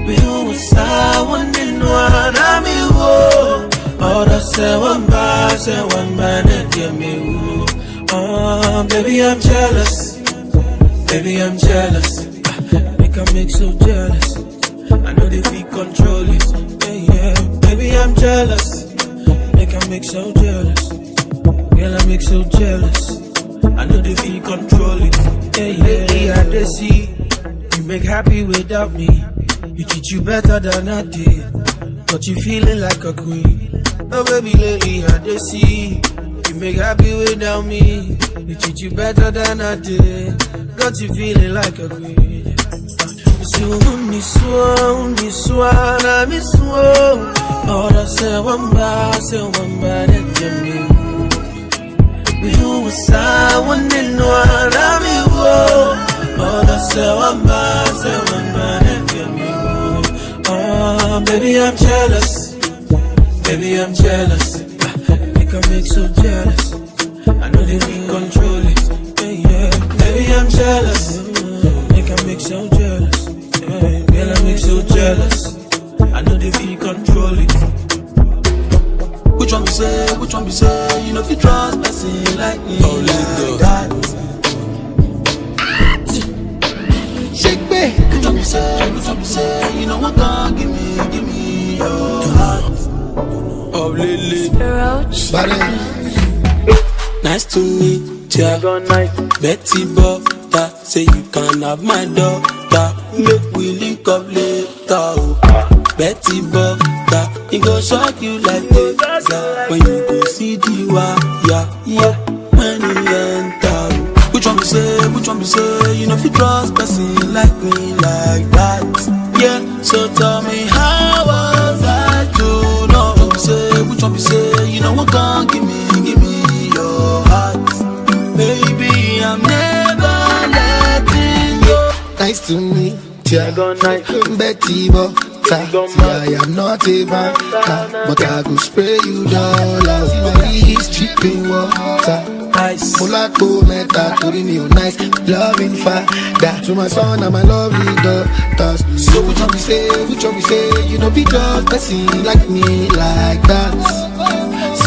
We always saw one in one, I'm you. Ora se wamba, ne me. Oh, baby, I'm jealous. Baby, I'm jealous. Make I make so jealous. I know they feel control it. Yeah. Baby, I'm jealous. Make I make so jealous. Girl, I make so jealous. I know they feel control it. Lately I dey see you make happy without me. You treat you better than I did, but you feeling like a queen. Oh baby, lately I dey see you make happy without me. You treat you better than I did, got you feeling like a queen. Na miswa. Ora se wamba, ne me. We always saw one in one, I'm you. Ora se wamba, ne me. Oh, baby, I'm jealous. Baby, I'm jealous. Make I make so jealous. I know they can control it. Yeah. Baby, I'm jealous. Make I make so jealous. Girl, I make so jealous. I know they feel control it. Which one be say? You know if you trust person like me. Oh, let that. Shake me. Which one be say? You know what God give me your heart. Oh, Lily. Nice to meet ya. Betty Butter, say you can have my daughter. Make we link up later. Oh. Betty Butter, it go shock you like this. When you go see the wire, yeah, when you enter. Which one be say? You know if you trust person like me like that. Yeah, so tell me how was I to know? Say, which one be say, you know what can't give me your heart. Baby, I'm never letting go. Nice to meet ya, Betty Butter. I am not a banker, but I go spray you dollars. Body is dripping water. Nice. Mulato meta, turning you nice, loving father. To my son and my lovely daughters. So which one we say, you know be just person like me like that.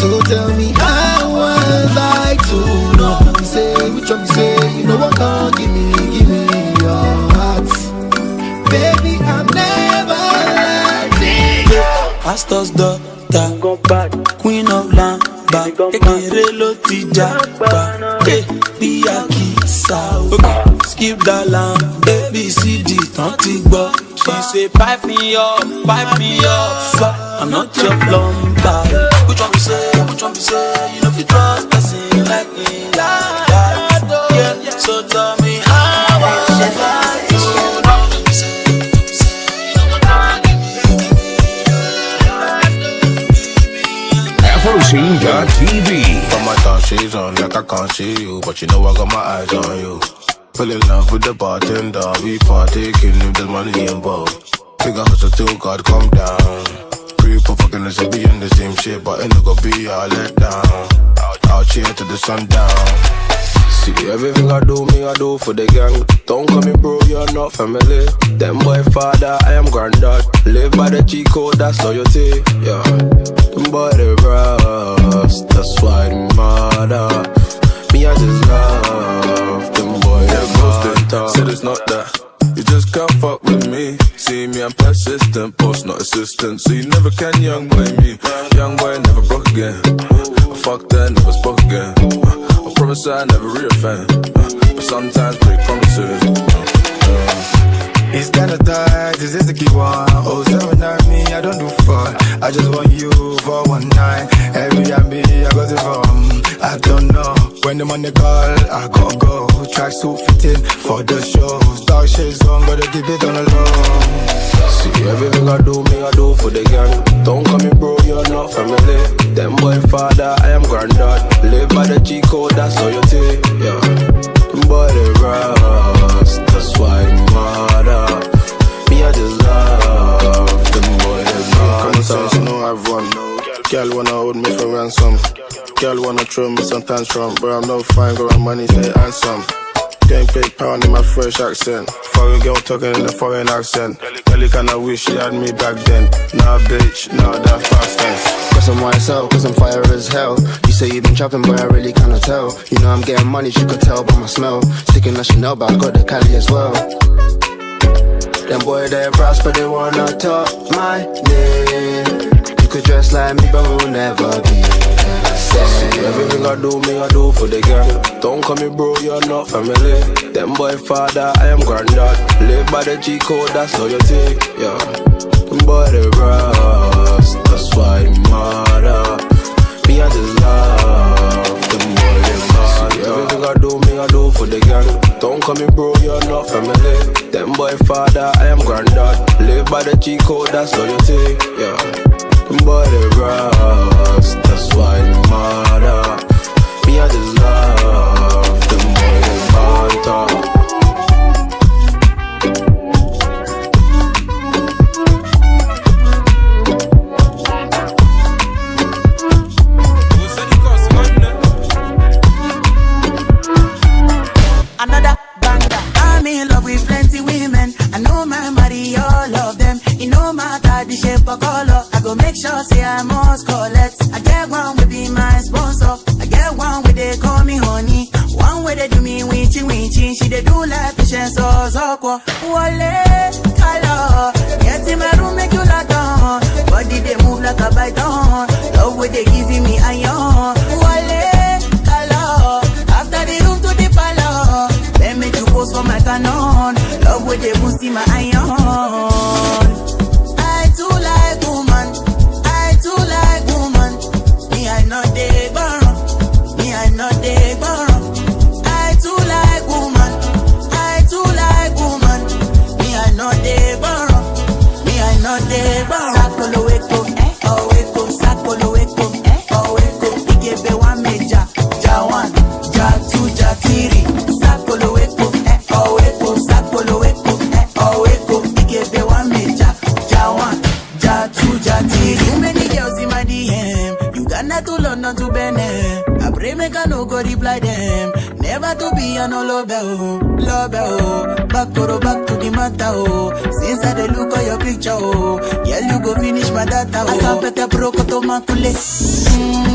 So tell me how was I to know? Say which one we say, you know what can't give me your heart. Baby, I'm never letting go. Pastor's daughter, Queen of Lamba, Ekere lo ti japa, bí akisa o. Skip that lamb, baby CD tán ti gbọ́. She say pipe me up, I'm not your plumber. Which one we say, you know if you trust person like me like that. Yeah, so tell me how was I to know? AfroScene.tv. Got my dark shades on like I can't see you, but you know I got my eyes on you. Fell in love with the bartender, we partaking if there's money involved. Figure hustle till God come down. People fucking us and be in the same shit, but ain't gonna be all let down. I'll cheer to the sundown. See, everything I do, me I do for the gang. Don't call me bro, you're not family. Them boy father, I am granddad. Live by the G code, that's loyalty. Yeah, them boy they brass, that's why they mother. Me I just love them boy they ghosting. Said it's not that. You just can't fuck with me. See me, I'm persistent, boss not assistant. So you never can young boy me. Young boy never broke again. I fucked that, never spoke again. I promise I never re-offend. But sometimes break promises. It's kinda tight, this is the key one. 079 me, I don't do fun. I just want you for one night. Every MB I got it from. I don't know. When the money call, I gotta go. Tracks too fitting for the shows. Dark shades on, gotta keep it on the low. See, everything I do, me I do for the gang. Don't call me bro, you're not family. Them boy father, I am granddad. Live by the G code, that's loyalty. Yeah, them boy they rust, that's why they mother. Me I just love them boy they Conversation, you know I've run. Girl wanna hold me for ransom. Girl wanna throw me some tantrum, but I'm no fine, got my money, say handsome. Getting paid pound in my fresh accent. Foreign girl talking in a foreign accent. Girl, kinda wish she had me back then. Nah, bitch, nah, that's past tense. Cause I'm YSL, cause I'm fire as hell. You say you been trapping, but I really cannot tell. You know I'm getting money, you could tell by my smell. Sticking that Chanel, but I got the Cali as well. Them boy they brass, but they wanna talk my name. You could dress like me, but we'll never be. See, everything I do, me I do for the gang. Don't call me bro, you're not family. Them boy father, I am granddad. Live by the G code, that's loyalty. Yeah, them boy they rust, that's why they mother. Me I just love them boy they mother. See, everything I do, me I do for the gang. Don't call me bro, you're not family. Them boy father, I am granddad. Live by the G code, that's loyalty. Yeah, them boy they rust, that's why they mother. Me I just love them boy they mother. Another banger. I'm in love with plenty women. I know my money, all of them. It no matter the shape or color. I go make sure say I must collect. I get one will be my sponsor. I get one where they call me honey. One where they do me winchy winchy. She they do like patience or zoko. Wale, color. Get in my room, make you like on. Body they move like a python. Love where they giving me iron. Wale, color. After the room to the palace. Then make you pose for my canon. Love where they boosting my iron. I too like woman. I too like woman. Me I know they borrow. Me I know they borrow. I too like woman. I too like woman. not there. Sakolo weko, oh weko, sakolo weko, oh weko. Ikebe one major, ja one, ja two, ja three. Sakolo weko, oh weko, sakolo weko, oh weko. Ikebe one major, ja one, ja two, ja three. Too many girls in my DM. Uganda to London to Benin. I pray make I no go reply them. Never to be an love oh. Back to the matter oh. Since I dey look at your picture oh. Girl you go finish my data oh. I saw better broke to makule.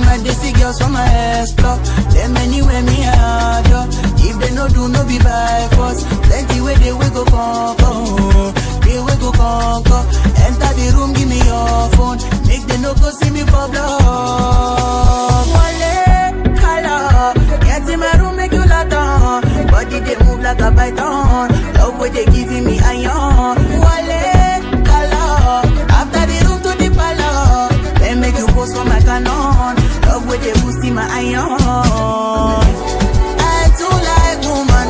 I dey see girls from my explore. Them anywhere me adore. If they no do no be by force. Plenty way they go conquer. They will go conquer. Enter the room give me your phone. Make them no go see me for blood. Wale color. Get in my room make you lock down. Body they move like a python. Love what they giving me iron. Wale color. After the room to the palace. Then make you post on my canon. Love what they boosting my iron. I too like woman.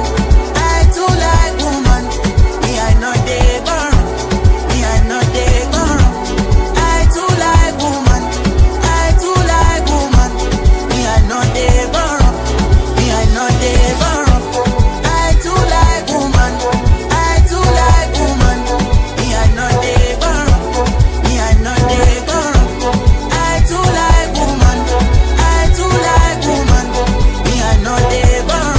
I too like woman. Me I know they burn. Me I know they burn. I too like woman. I too like woman. Me I know they burn. Me I know they burn. I too like woman. I too like woman. Me I know they burn. Me I know they burn. I too like woman. I too like woman. Me I know they burn.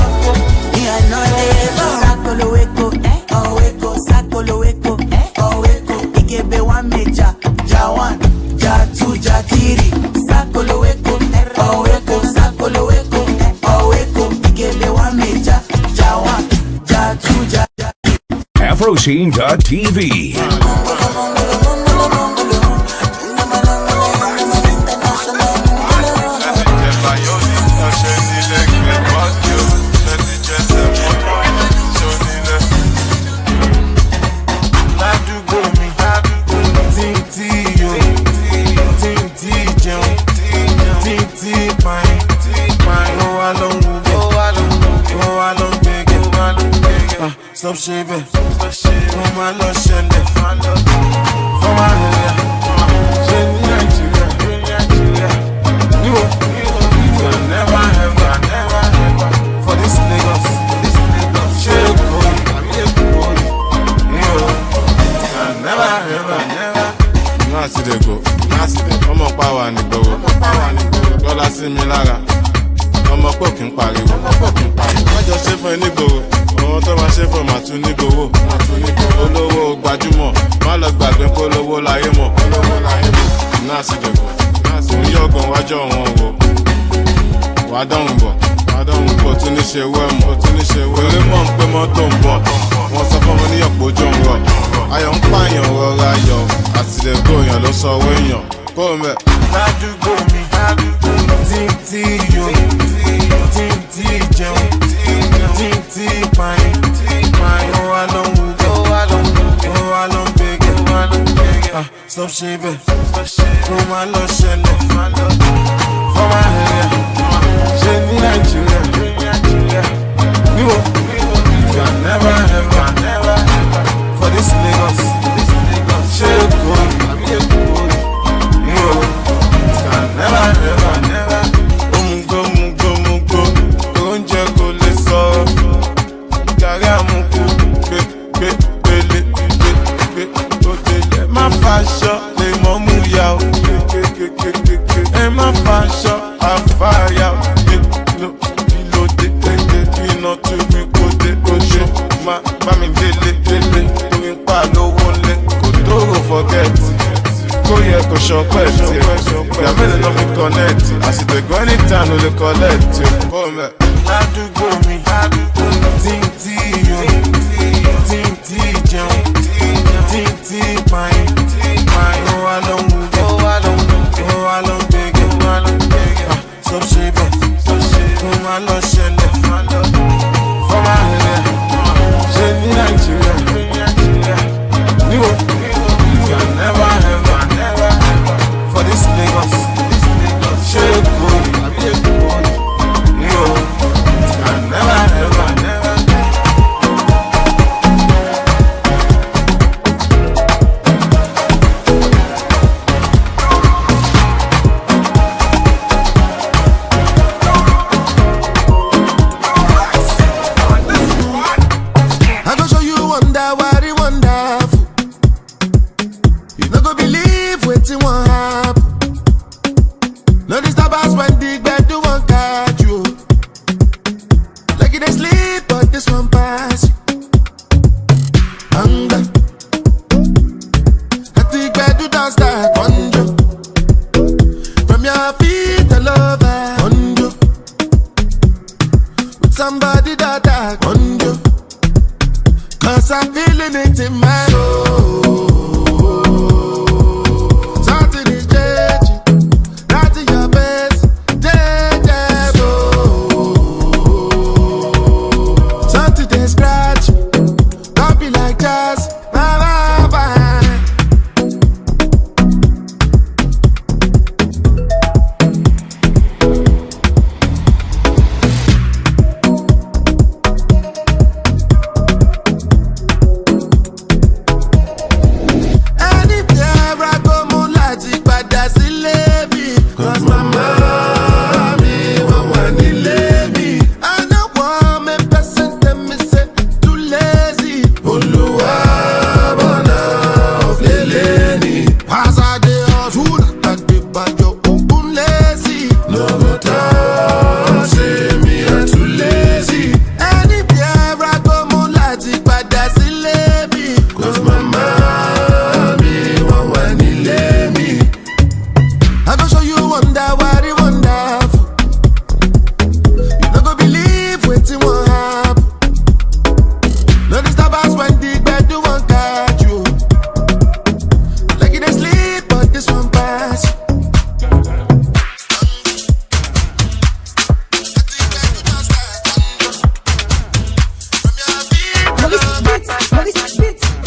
Me I know they burn. Sakolo weko, oh weko, sakolo weko, oh weko. Ikebe one major, ja one, ja two, ja three. Sakolo weko, oh weko, sakolo weko, oh weko. Ikebe one major, ja one, ja two, ja three. Afroscene.tv. Stop shaving, for my love, shende. For my hair, shende Nigeria. You never ever, for this Lagos, shake never ever. Now see they go, I'm a power and the go. God I see me laga, I'm a fucking party. I just say for any go. Àwọn tó máa ṣe fún màtún ní gbowó olówó gbajúmọ̀ má lọ gbàgbé kó lówó láyé mọ̀ náà sì dẹ̀kọ̀ ní ọgàn wájọ́ wọn wò wà dánwò bọ̀ tún ní ṣe wẹ́mọ̀ eré mọ̀ ń pé mọ́tò ń bọ̀ wọ́n sọ fún mi ní ọ̀pọ̀ ojú ń rọ̀ ayọ̀ ń pààyàn rọra yọ àtìlẹ́gbò èèyàn ló sọ owó èèyàn kó o mẹ́. ládùúgbò mi tí yóò tí jẹun tí pààyàn ó wà ló ń wúgẹ́ ó wà ló ń gbẹ́gẹ́ stop shaving kó má lọ ṣẹlẹ̀ for my hair ṣe ní Nàìjíríà níwò you are never ever for this Lagos ṣe kò níwò you are never ever omugo oúnjẹ kò lè sọ gàrí àmukù gbé òdèlè má faṣọ lè mọ́ mú ya o ẹ má faṣọ àfàyà o kílódé iná tó mi kó dé oṣù má bá mi délé torí ń pa lówó ńlẹ̀ kò tóóró fọ́gẹ́tì kó yẹ kó ṣọpẹ́ tí ìgbà mélòó lọ́ fi kọ́nẹ́ẹ̀tì àsìtẹ̀gbọ́n anytime ló lè kọ́lẹ́ẹ̀tì ó mẹ́. ládùúgbò mi tí jẹun tí pààyàn ó wà ló ń wúgẹ́ ó wà ló ń gbẹ́gẹ́ stop shaving kó má lọ ṣẹlẹ̀ for my hair ṣe ní Nàìjíríà níwò you are never ever for this Lagos ṣe kò níwò you are never ever. to dance that conjo. From your feet all over conjo. With somebody that I conjo. Cause I'm feeling it in my soul. Something is changing. Right in your face. Something they scratch me. Don't be like jazz. Bye, bye, bye.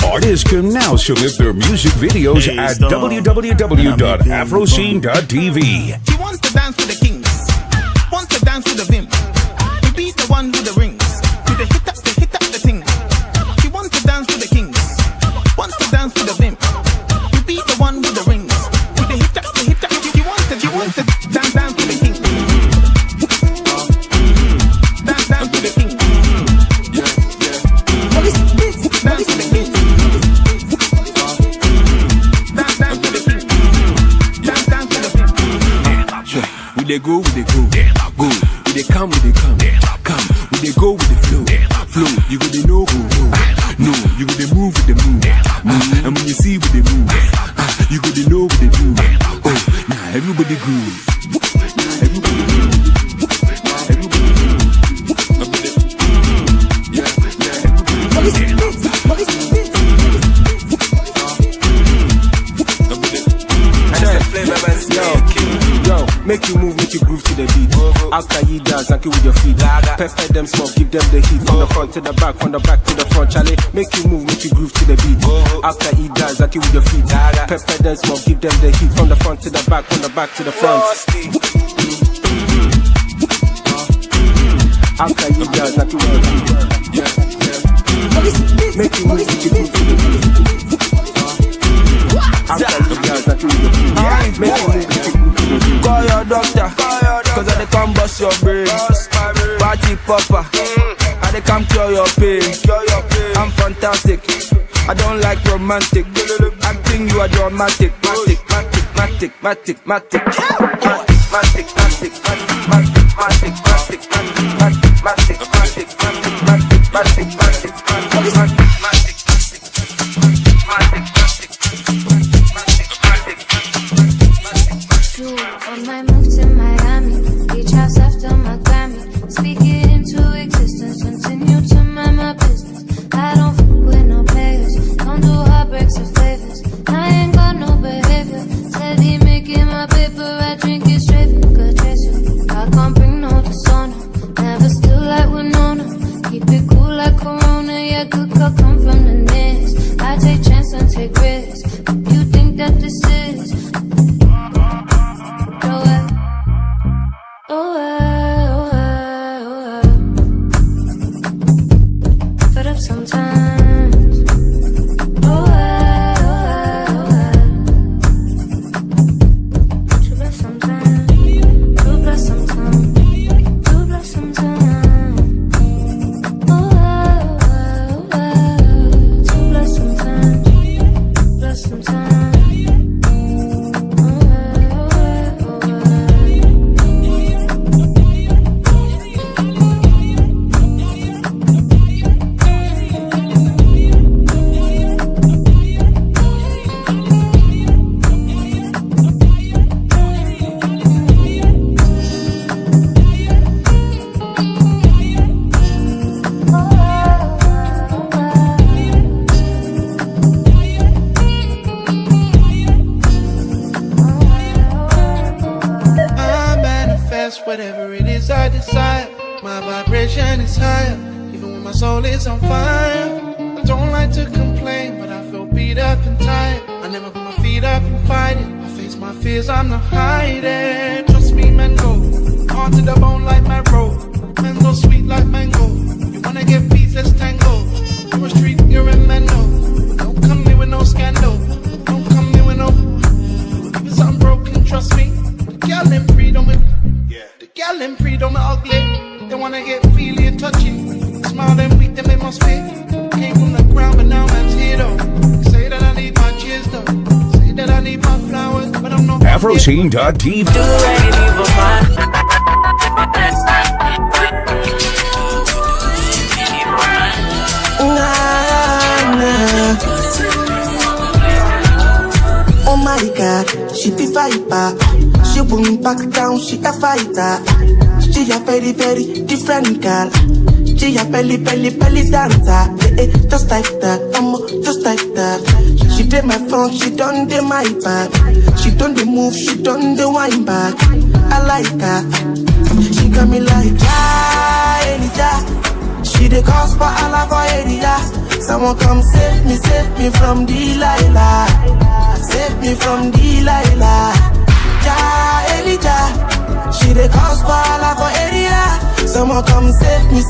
Artists can now submit their music videos at www.afroscene.tv. She wants to dance with the kings, wants to dance with the vim. To be the one with the rings, with the hit up the thing. She wants to dance with the kings, wants to dance with the vim. To be the one with the rings, with the hit up. She wants to dance with the kings. Dance with the kings. Dance with the kings. We dey go, go. We dey come, come. We dey go with the flow. You go dey know, no. You go dey move with the move. And when you see with the move, you go dey know what they do. Oh, now everybody groove. Make you move, make you groove to the beat. After you dance, and kill with your feet. Pepper them smoke, give them the heat. From the front to the back, from the back to the front. Charlie, make you move, make you groove to the beat. After you dance, and kill with your feet. Pepper them smoke, give them the heat. From the front to the back, from the back to the front. After you dance, and kill with your feet. Make you move, make you groove to the beat. After you dance, and kill with your feet. Make you move, make you groove. Call your doctor, cause I dey come bust your brain. Party popper, I dey come cure your pain. I'm fantastic, I don't like romantic. Acting you are dramatic. Matic. On my move to Miami, beach house after my Grammy. Speak it into existence, continue to mind my business. I don't fuck with no players, don't do heartbreaks or favors. I ain't got no behavior, steady making my paper. I drink it straight from good chaser. I can't bring no dishonor, never still like Winona. Keep it cool like Corona, yeah, good cock come from the nest. I take chance and take risks. You think that this is Fed up sometimes. Too bad sometimes. Too bad sometimes. Too bad sometimes. Too bad sometimes. Bless sometimes. and it's higher, even when my soul is on fire. I don't like to complain, but I feel beat up and tired. I never put my feet up and fight it. I face my fears, I'm not hiding. Trust me, man, go hard to the bone like my road. Mango sweet like mango. You wanna get peace, let's tango. You're a street, you're a mango. Don't come here with no scandal. Don't come here with no. Because I'm broken, trust me. The gal in freedom, the gal in freedom are ugly. They wanna get feely and touchy. Smile and weak, then they must be. Came from the ground, but now man's here though. Say that I need my cheers though. Say that I need my flowers, but I'm not. AfroScene.tv. Do anything for fun. Oh my God, she be viper. She won't back down, she a fighter. She a very, very different girl. She a belly dancer. Just like that, just like that. She did my front, she done the my back. She done the move, she done the wine back. I like her. She got me like Elijah. She the cause for Allah for area. Someone come save me from Delilah. Save me from Delilah. Elijah. She the cause for Allah for area. Someone come save me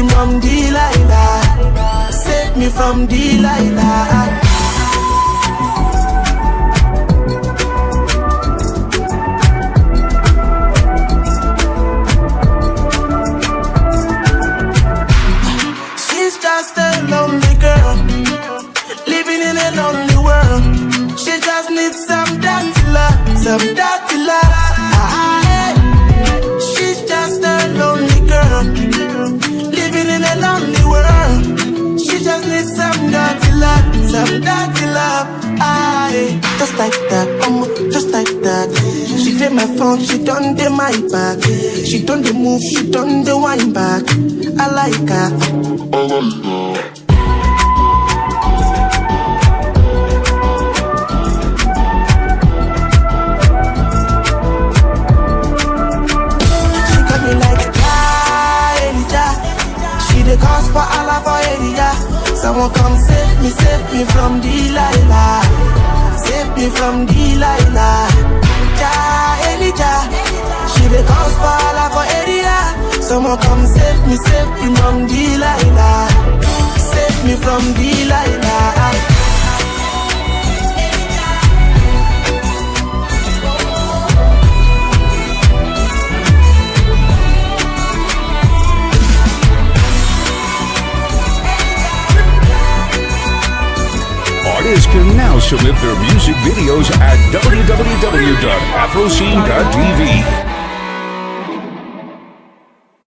from Delilah. Save me from Delilah. She's just a lonely girl, living in a lonely world. She just needs some dirty love, some dirty love. She's just a lonely girl, living in a lonely world. She just needs some dirty love, some dirty love. Just like that, just like that. She did my front, she done the my back. She done the move, she done the wine back. I like her. She got me like Elijah. She the cause for Allah for area. Someone come save me from Delilah. Save me from Delilah. Elijah. She the cause for Allah for area. Someone come save me from Delilah. Save me from Delilah. Artists can now submit their music videos at www.afroscene.tv.